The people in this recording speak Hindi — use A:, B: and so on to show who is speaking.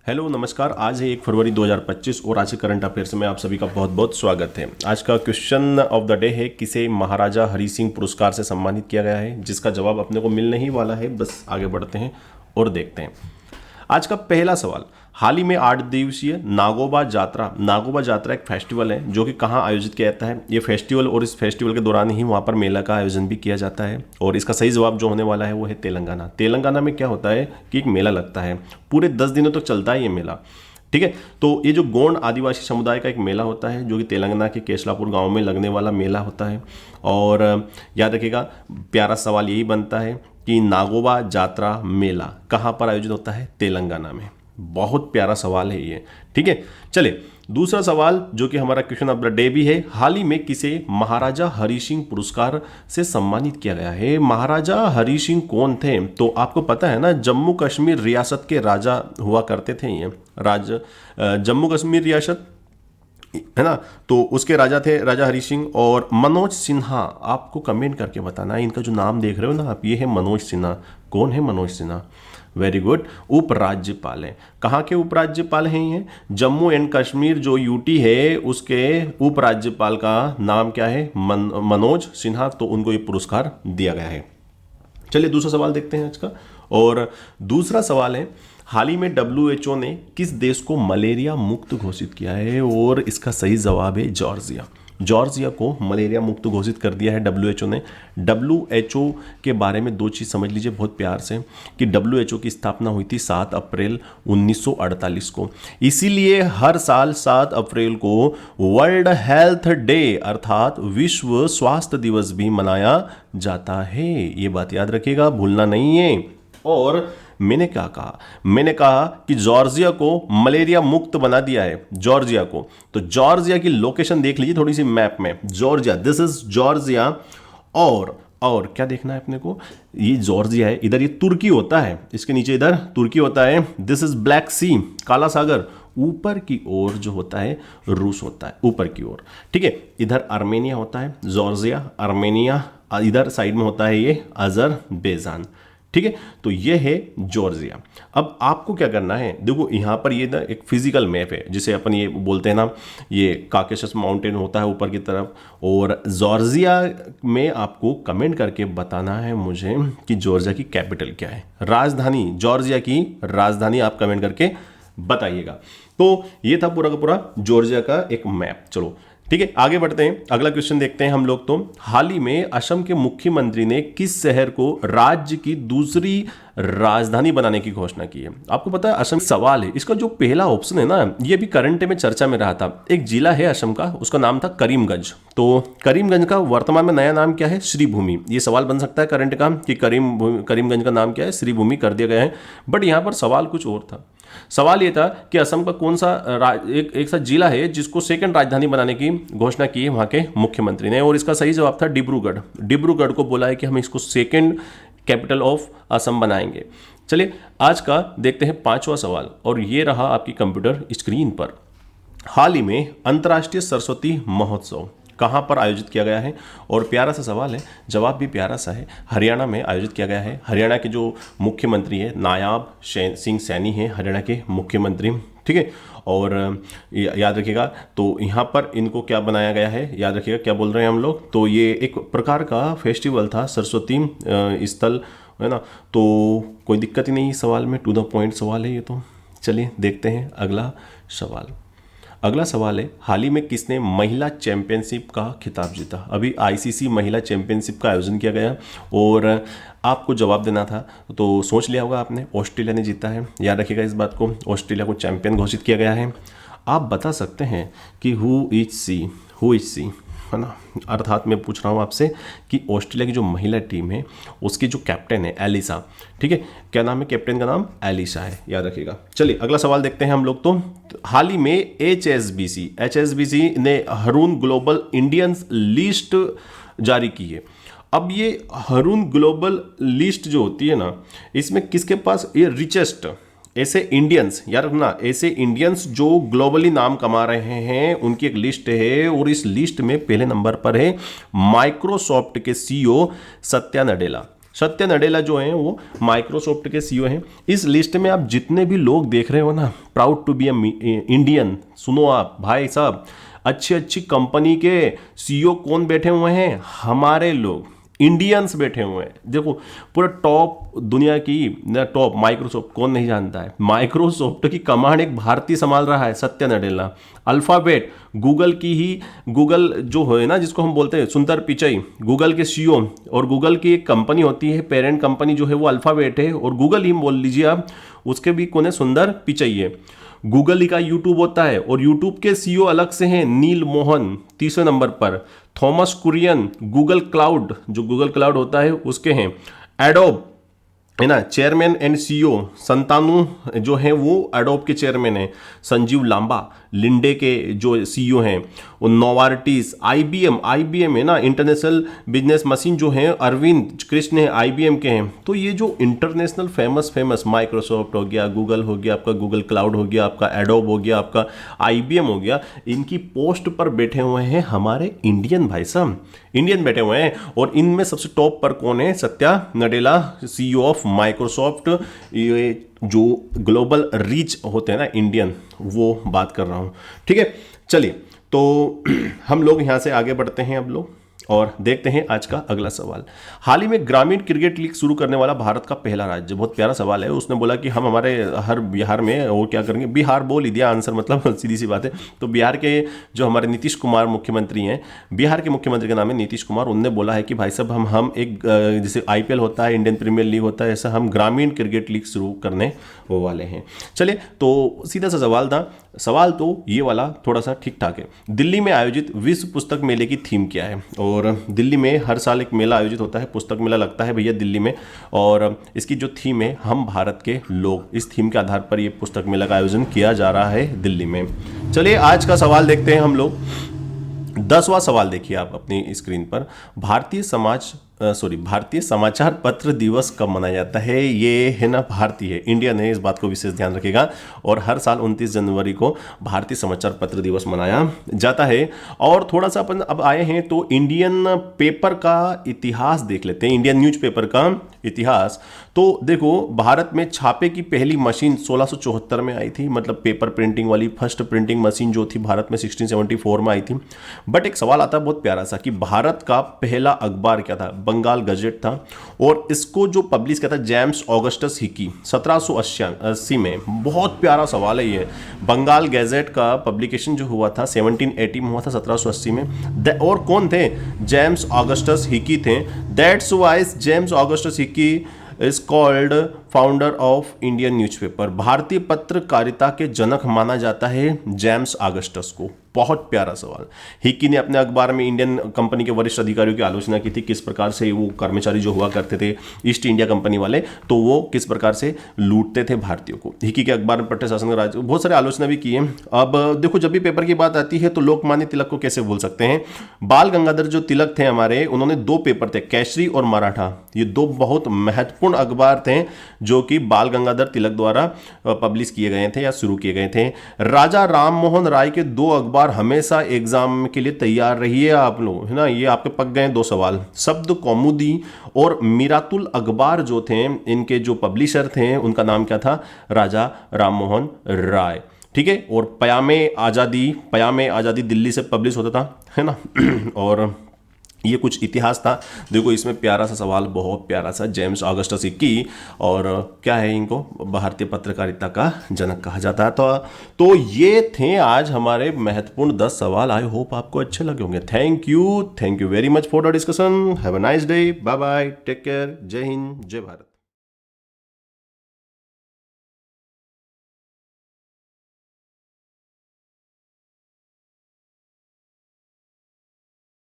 A: हेलो नमस्कार। आज है 1 फरवरी 2025 और आज के करंट अफेयर्स में आप सभी का बहुत बहुत स्वागत है। आज का क्वेश्चन ऑफ द डे है, किसे महाराजा हरि सिंह पुरस्कार से सम्मानित किया गया है, जिसका जवाब अपने को मिलने ही वाला है। बस आगे बढ़ते हैं और देखते हैं। आज का पहला सवाल, हाल ही में 8 दिवसीय नागोबा यात्रा एक फेस्टिवल है जो कि कहाँ आयोजित किया जाता है। ये फेस्टिवल और इस फेस्टिवल के दौरान ही वहाँ पर मेला का आयोजन भी किया जाता है। और इसका सही जवाब जो होने वाला है वो है तेलंगाना में क्या होता है कि एक मेला लगता है, पूरे 10 दिनों तक चलता है ये मेला। ठीक है, तो ये जो गोंड आदिवासी समुदाय का एक मेला होता है जो कि तेलंगाना के केशलापुर गांव में लगने वाला मेला होता है। और याद रखिएगा, प्यारा सवाल यही बनता है कि नागोबा यात्रा मेला कहाँ पर आयोजित होता है? तेलंगाना में। बहुत प्यारा सवाल है ये। ठीक है, चले दूसरा सवाल जो कि हमारा क्वेश्चन ऑफ द डे भी है, हाल ही में किसे महाराजा हरि सिंह पुरस्कार से सम्मानित किया गया है। महाराजा हरि सिंह कौन थे? तो आपको पता है ना, जम्मू कश्मीर रियासत के राजा हुआ करते थे ये जम्मू कश्मीर रियासत है ना, तो उसके राजा थे राजा हरि सिंह। और मनोज सिन्हा, आपको कमेंट करके बताना है, इनका जो नाम देख रहे हो ना आप, ये है मनोज सिन्हा। कौन है मनोज सिन्हा? वेरी गुड, उपराज्यपाल हैं। कहाँ के उपराज्यपाल हैं ये? जम्मू एंड कश्मीर जो यूटी है उसके उपराज्यपाल का नाम क्या है? मनोज सिन्हा। तो उनको ये पुरस्कार दिया गया है। चलिए दूसरा सवाल देखते हैं आज का। और दूसरा सवाल है, हाल ही में WHO ने किस देश को मलेरिया मुक्त घोषित किया है? और इसका सही जवाब है जॉर्जिया को मलेरिया मुक्त घोषित कर दिया है WHO ने। WHO के बारे में दो चीज़ समझ लीजिए बहुत प्यार से, कि WHO की स्थापना हुई थी 7 अप्रैल 1948 को। इसीलिए हर साल 7 अप्रैल को वर्ल्ड हेल्थ डे अर्थात विश्व स्वास्थ्य दिवस भी मनाया जाता है। ये बात याद रखिएगा, भूलना नहीं है। और मैंने क्या कहा? मैंने कहा कि जॉर्जिया को मलेरिया मुक्त बना दिया है, जॉर्जिया को। तो जॉर्जिया की लोकेशन देख लीजिए थोड़ी सी मैप में, जॉर्जिया, दिस इज जॉर्जिया। और क्या देखना है अपने को? ये जॉर्जिया है, इधर ये तुर्की होता है, इसके नीचे इधर तुर्की होता है। दिस इज ब्लैक सी, काला सागर। ऊपर की ओर जो होता है रूस होता है, ऊपर की ओर। ठीक है, इधर आर्मेनिया होता है, जॉर्जिया, आर्मेनिया। इधर साइड में होता है ये अजरबैजान। ठीक है, तो ये है जॉर्जिया। अब आपको क्या करना है, देखो यहाँ पर ये ना एक फिजिकल मैप है, जिसे अपन ये बोलते हैं ना, ये काकेशस माउंटेन होता है ऊपर की तरफ। और जॉर्जिया में आपको कमेंट करके बताना है मुझे कि जॉर्जिया की कैपिटल क्या है, राजधानी, जॉर्जिया की राजधानी आप कमेंट करके बताइएगा। तो ये था पूरा का पूरा जॉर्जिया का एक मैप। चलो ठीक है, आगे बढ़ते हैं, अगला क्वेश्चन देखते हैं हम लोग। तो हाल ही में असम के मुख्यमंत्री ने किस शहर को राज्य की दूसरी राजधानी बनाने की घोषणा की है? आपको पता है असम सवाल है, इसका जो पहला ऑप्शन है ना, ये भी करंट में चर्चा में रहा था। एक जिला है असम का, उसका नाम था करीमगंज। तो करीमगंज का वर्तमान में नया नाम क्या है? श्रीभूमि। ये सवाल बन सकता है करंट का कि करीमगंज का नाम क्या है? श्रीभूमि कर दिया गया है। बट यहाँ पर सवाल कुछ और था। सवाल ये था कि असम का कौन सा एक सा जिला है जिसको सेकंड राजधानी बनाने की घोषणा की है वहां के मुख्यमंत्री ने। और इसका सही जवाब था डिब्रूगढ़ को बोला है कि हम इसको सेकंड कैपिटल ऑफ असम बनाएंगे। चलिए आज का देखते हैं पांचवा सवाल, और ये रहा आपकी कंप्यूटर स्क्रीन पर। हाल ही में अंतर्राष्ट्रीय सरस्वती महोत्सव कहाँ पर आयोजित किया गया है? और प्यारा सा सवाल है, जवाब भी प्यारा सा है, हरियाणा में आयोजित किया गया है। हरियाणा के जो मुख्यमंत्री है नायाब सिंह सैनी हैं, हरियाणा के मुख्यमंत्री। ठीक है, और याद रखिएगा, तो यहाँ पर इनको क्या बनाया गया है, याद रखिएगा क्या बोल रहे हैं हम लोग। तो ये एक प्रकार का फेस्टिवल था, सरस्वती स्थल है ना। तो कोई दिक्कत ही नहीं सवाल में, टू द पॉइंट सवाल है ये तो। चलिए देखते हैं अगला सवाल। अगला सवाल है, हाल ही में किसने महिला चैंपियनशिप का खिताब जीता? अभी ICC महिला चैंपियनशिप का आयोजन किया गया और आपको जवाब देना था, तो सोच लिया होगा आपने, ऑस्ट्रेलिया ने जीता है। याद रखिएगा इस बात को, ऑस्ट्रेलिया को चैंपियन घोषित किया गया है। आप बता सकते हैं कि हु इज सी है ना, अर्थात मैं पूछ रहा हूँ आपसे कि ऑस्ट्रेलिया की जो महिला टीम है उसकी जो कैप्टन है एलिसा, ठीक है, क्या नाम है कैप्टन का? नाम एलिसा है, याद रखिएगा। चलिए अगला सवाल देखते हैं हम लोग। तो हाल ही में HSBC ने रून ग्लोबल इंडियंस लिस्ट जारी की है। अब ये रून ग्लोबल लिस्ट जो होती है ना, इसमें किसके पास ये रिचेस्ट ऐसे इंडियंस, यार रखना, ऐसे इंडियंस जो ग्लोबली नाम कमा रहे हैं उनकी एक लिस्ट है। और इस लिस्ट में पहले नंबर पर है माइक्रोसॉफ्ट के CEO सत्या नडेला। सत्या नडेला जो हैं वो माइक्रोसॉफ्ट के सीईओ हैं। इस लिस्ट में आप जितने भी लोग देख रहे हो ना, प्राउड टू बी इंडियन, सुनो आप भाई साहब, अच्छी अच्छी कंपनी के सीईओ कौन बैठे हुए हैं? हमारे लोग इंडियंस बैठे हुए हैं। देखो पूरा टॉप दुनिया की टॉप, माइक्रोसॉफ्ट कौन नहीं जानता है, माइक्रोसॉफ्ट की कमांड एक भारतीय संभाल रहा है, सत्या नडेला। अल्फाबेट, गूगल की ही, गूगल जो है ना जिसको हम बोलते हैं सुंदर पिचाई, गूगल के सीईओ, और गूगल की एक कंपनी होती है पेरेंट कंपनी जो है वो अल्फाबेट है, और गूगल ही बोल लीजिए आप, उसके भी कोने सुंदर पिचाई है। गूगल ही का यूट्यूब होता है, और यूट्यूब के सीईओ अलग से हैं, नील मोहन तीसरे नंबर पर, थॉमस कुरियन गूगल क्लाउड, जो गूगल क्लाउड होता है उसके हैं, एडोब है ना चेयरमैन एंड सीईओ, संतानु जो है वो एडोब के चेयरमैन है, संजीव लांबा लिंडे के जो सीईओ हैं, और नोवार्टिस, आईबीएम है ना इंटरनेशनल बिजनेस मशीन जो है, अरविंद कृष्ण है आईबीएम के हैं। तो ये जो इंटरनेशनल फेमस माइक्रोसॉफ्ट हो गया, गूगल हो गया, आपका गूगल क्लाउड हो गया, आपका एडोब हो गया, आपका आईबीएम हो गया, इनकी पोस्ट पर बैठे हुए हैं हमारे इंडियन भाई साहब, इंडियन बैठे हुए हैं। और इनमें सबसे टॉप पर कौन है? Satya Nadella, CEO of Microsoft. ये जो ग्लोबल रीच होते हैं ना इंडियन, वो बात कर रहा हूं। ठीक है, चलिए तो हम लोग यहां से आगे बढ़ते हैं अब लोग, और देखते हैं आज का अगला सवाल। हाल ही में ग्रामीण क्रिकेट लीग शुरू करने वाला भारत का पहला राज्य, बहुत प्यारा सवाल है। उसने बोला कि हम हमारे हर बिहार में वो क्या करेंगे, बिहार बोल ही दिया आंसर, मतलब सीधी सी बात है। तो बिहार के जो हमारे नीतीश कुमार मुख्यमंत्री हैं, बिहार के मुख्यमंत्री का नाम है नीतीश कुमार, उनने बोला है कि भाई साहब हम एक जैसे आईपीएल होता है, इंडियन प्रीमियर लीग होता है, ऐसा हम ग्रामीण क्रिकेट लीग शुरू करने वाले हैं। चलिए तो सीधा सा सवाल था, सवाल तो ये वाला थोड़ा सा ठीक ठाक है। दिल्ली में आयोजित विश्व पुस्तक मेले की थीम क्या है? और दिल्ली में हर साल एक मेला आयोजित होता है, पुस्तक मेला लगता है भैया दिल्ली में, और इसकी जो थीम है हम भारत के लोग, इस थीम के आधार पर ये पुस्तक मेला का आयोजन किया जा रहा है दिल्ली में। चलिए आज का सवाल देखते हैं हम लोग। 10वां सवाल देखिए आप अपनी स्क्रीन पर, भारतीय समाचार पत्र दिवस कब मनाया जाता है? ये है ना भारतीय है, इंडियन है, इस बात को विशेष ध्यान रखिएगा। और हर साल 29 जनवरी को भारतीय समाचार पत्र दिवस मनाया जाता है। और थोड़ा सा अपन अब आए हैं तो इंडियन पेपर का इतिहास देख लेते हैं, इंडियन न्यूज़पेपर का इतिहास। तो देखो भारत में छापे की पहली मशीन 1674 में आई थी, मतलब पेपर प्रिंटिंग वाली फर्स्ट प्रिंटिंग मशीन जो थी भारत में 1674 में आई थी। बट एक सवाल आता है बहुत प्यारा सा कि भारत का पहला अखबार क्या था? बंगाल गजेट था, और इसको जो पब्लिश किया था जेम्स ऑगस्टस हिकी 1780 में। बहुत प्यारा सवाल है ये। बंगाल गजेट का पब्लिकेशन जो हुआ था 1780 में हुआ था, 1780 में। और कौन थे? जेम्स ऑगस्टस हिकी थे। That's why James Augustus Hicky is called founder of Indian newspaper. भारतीय पत्रकारिता के जनक माना जाता है जेम्स ऑगस्टस को। बहुत प्यारा सवाल। हिकी ने अपने अखबार में इंडियन कंपनी के वरिष्ठ अधिकारियों की आलोचना की थी, किस प्रकार से वो कर्मचारी जो हुआ करते थे ईस्ट इंडिया कंपनी वाले, तो वो किस प्रकार से लूटते थे भारतीयों को। हिकी के अखबार में पट्टे शासन का राज, बहुत सारे आलोचना भी की है। अब देखो जब भी पेपर की बात आती है तो लोकमान्य तिलक को कैसे भूल सकते हैं। बाल गंगाधर जो तिलक थे हमारे, उन्होंने 2 पेपर थे, केसरी और मराठा। ये 2 बहुत महत्वपूर्ण अखबार थे जो कि बाल गंगाधर तिलक द्वारा पब्लिश किए गए थे या शुरू किए गए थे। राजा राम मोहन राय के 2 अखबार हमेशा एग्जाम के लिए तैयार रहिए आप लोग, है ना। ये आपके पक गए 2 सवाल। शब्द कौमुदी और मीरातुल अखबार जो थे, इनके जो पब्लिशर थे उनका नाम क्या था? राजा राम मोहन राय। ठीक है। और पयामे आज़ादी दिल्ली से पब्लिश होता था, है ना। और ये कुछ इतिहास था। देखो इसमें प्यारा सा सवाल, बहुत प्यारा सा, जेम्स ऑगस्टस हिकी, और क्या है, इनको भारतीय पत्रकारिता का जनक कहा जाता है। तो ये थे आज हमारे महत्वपूर्ण 10 सवाल। आई होप आपको अच्छे लगे होंगे। Thank you very much for the discussion. Have a nice day, bye bye, take care, जय हिंद, जय भारत।